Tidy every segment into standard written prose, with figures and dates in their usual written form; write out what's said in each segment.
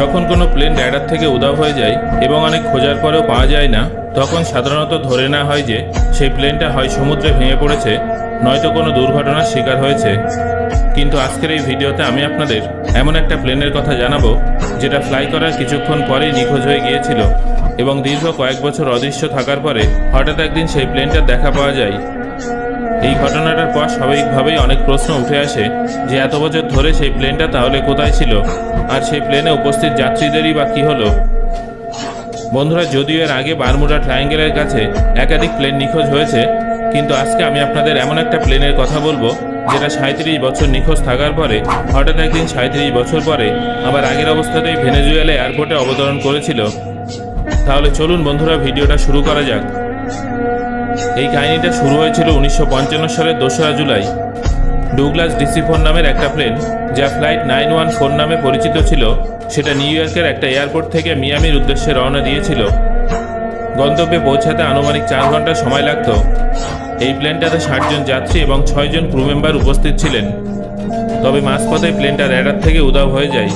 যখন কোনো plane radar থেকে উধাও হয়ে যায় এবং অনেক খোঁজার পরেও পাওয়া যায় না, তখন সাধারণত ধরে নেওয়া হয় যে সেই প্লেনটা হয় সমুদ্রে ভেঙে পড়েছে, নয়তো কোনো দুর্ঘটনার শিকার হয়েছে। কিন্তু আজকের এই ভিডিওতে আমি আপনাদের এমন একটা প্লেনের কথা জানাবো যেটা ফ্লাই করার কিছুক্ষণ পরেই নিখোঁজ হয়ে গিয়েছিল এবং দীর্ঘ কয়েক বছর অদৃশ্য থাকার পরে হঠাৎ একদিন সেই প্লেনটার দেখা পাওয়া যায়। এই ঘটনাটার পর স্বাভাবিকভাবেই অনেক প্রশ্ন উঠে আসে যে এত বছর ধরে সেই প্লেনটা তাহলে কোথায় ছিল, আর সেই প্লেনে উপস্থিত যাত্রীদেরই বা কী হলো। বন্ধুরা, যদিও এর আগে বারমুডা ট্রায়াঙ্গেলের কাছে একাধিক প্লেন নিখোঁজ হয়েছে, কিন্তু আজকে আমি আপনাদের এমন একটা প্লেনের কথা বলবো যেটা 37 বছর নিখোঁজ থাকার পরে হঠাৎ একদিন 37 বছর পরে আবার আগের অবস্থাতেই ভেনেজুয়েলা এয়ারপোর্টে অবতরণ করেছিল। তাহলে চলুন বন্ধুরা, ভিডিওটা শুরু করা যাক। এই কাহিনীটা শুরু হয়েছিল 1955 সালের 2রা জুলাই। ডুগলাস DC-4 নামের একটা প্লেন, যা ফ্লাইট 914 নামে পরিচিত ছিল, সেটা নিউ ইয়র্কের একটা এয়ারপোর্ট থেকে মিয়ামির উদ্দেশ্যে রওনা দিয়েছিল। গন্তব্যে পৌঁছাতে আনুমানিক 4 ঘন্টা সময় লাগত। এই প্লেনটাতে 60 জন যাত্রী এবং 6 জন ক্রু মেম্বার উপস্থিত ছিলেন। তবে মাঝপথে প্লেনটা র্যাডার থেকে উধাও হয়ে যায়।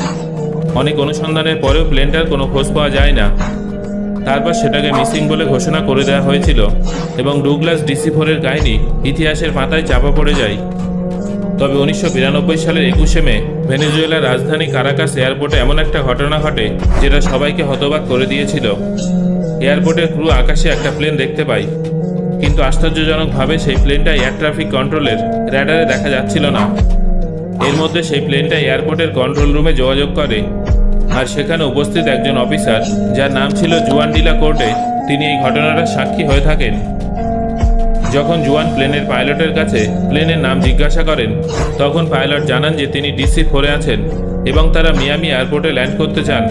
অনেক অনুসন্ধানের পরেও প্লেনটার কোনো খোঁজ পাওয়া যায় না। তারপর সেটাকে মিসিং বলে ঘোষণা করে দেওয়া হয়েছিল এবং ডুগলাস DC-4 এর কাহিনী ইতিহাসের পাতায় চাপা পড়ে যায়। তবে 1992 সালের 21শে মে ভেনেজুয়েলার রাজধানী কারাকাস এয়ারপোর্টে এমন একটা ঘটনা ঘটে যেটা সবাইকে হতবাক করে দিয়েছিল। এয়ারপোর্টের ক্রু আকাশে একটা প্লেন দেখতে পায়, কিন্তু আশ্চর্যজনকভাবে সেই প্লেনটা এয়ার ট্রাফিক কন্ট্রোলের র্যাডারে দেখা যাচ্ছিল না। এর মধ্যে সেই প্লেনটা এয়ারপোর্টের কন্ট্রোল রুমে যোগাযোগ করে, আর সেখানে উপস্থিত একজন অফিসার, যার নাম ছিল জুয়ান ডিলা কোর্টে, তিনি এই ঘটনাটার সাক্ষী হয়ে থাকেন। যখন জুয়ান প্লেনের পাইলটের কাছে প্লেনের নাম জিজ্ঞাসা করেন, তখন পাইলট জানান যে তিনি DC-4-এ আছেন এবং তারা মিয়ামি এয়ারপোর্টে ল্যান্ড করতে চান।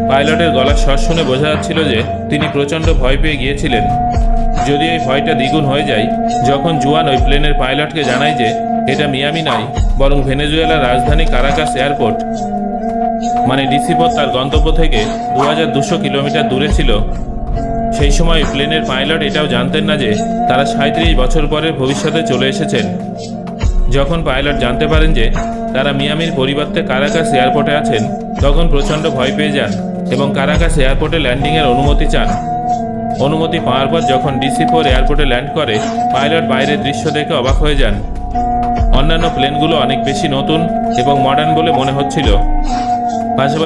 পাইলটের গলার স্বর শুনে বোঝা যাচ্ছিল যে তিনি প্রচণ্ড ভয় পেয়ে গিয়েছিলেন। যদিও এই ভয়টা দ্বিগুণ হয়ে যায় যখন জুয়ান ওই প্লেনের পাইলটকে জানায় যে এটা মিয়ামি নয়, বরং ভেনেজুয়েলার রাজধানী কারাকাস এয়ারপোর্ট। মানে DC-4 তার গন্তব্য থেকে 2200 কিলোমিটার দূরে ছিল। সেই সময় প্লেনের পাইলট এটাও জানতেন না যে তারা 37 বছর পরে ভবিষ্যতে চলে এসেছেন। যখন পাইলট জানতে পারেন যে তারা মিয়ামির পরিবর্তে কারাকাস এয়ারপোর্টে আছেন, তখন প্রচণ্ড ভয় পেয়ে যান এবং কারাকাস এয়ারপোর্টে ল্যান্ডিংয়ের অনুমতি চান। অনুমতি পাওয়ার পর যখন DC-4 এয়ারপোর্টে ল্যান্ড করে, পাইলট বাইরের দৃশ্য দেখে অবাক হয়ে যান। অন্যান্য প্লেনগুলো অনেক বেশি নতুন এবং মডার্ন বলে মনে হচ্ছিল। পাশাপাশি